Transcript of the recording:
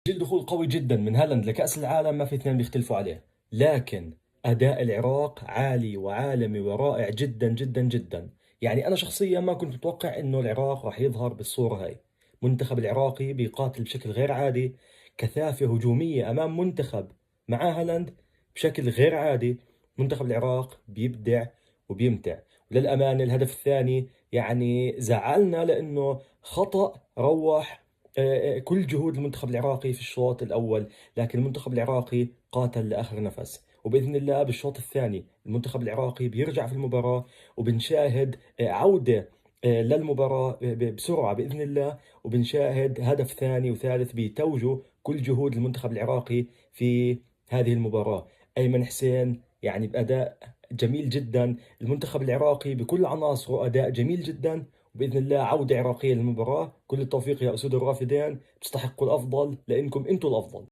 دخول قوي جدا من هالاند لكأس العالم، ما في اثنين بيختلفوا عليه. لكن أداء العراق عالي وعالمي ورائع جدا جدا جدا. يعني أنا شخصيا ما كنت متوقع إنه العراق راح يظهر بالصورة هاي. منتخب العراقي بيقاتل بشكل غير عادي، كثافة هجومية أمام منتخب مع هالاند بشكل غير عادي. منتخب العراق بيبدع وبيمتع. وللأمانة الهدف الثاني يعني زعلنا لأنه خطأ روح كل جهود المنتخب العراقي في الشوط الأول. لكن المنتخب العراقي قاتل لآخر نفس، وبإذن الله بالشوط الثاني المنتخب العراقي بيرجع في المباراة، وبنشاهد عودة للمباراة بسرعة بإذن الله. وبنشاهد هدف ثاني وثالث بتوجه كل جهود المنتخب العراقي في هذه المباراة. أيمن حسين يعني بأداء جميل جدا. المنتخب العراقي بكل عناصره أداء جميل جدا. وبإذن الله عودة عراقية للمباراة. كل التوفيق يا أسود الرافدين، تستحقوا الأفضل لأنكم أنتم الأفضل.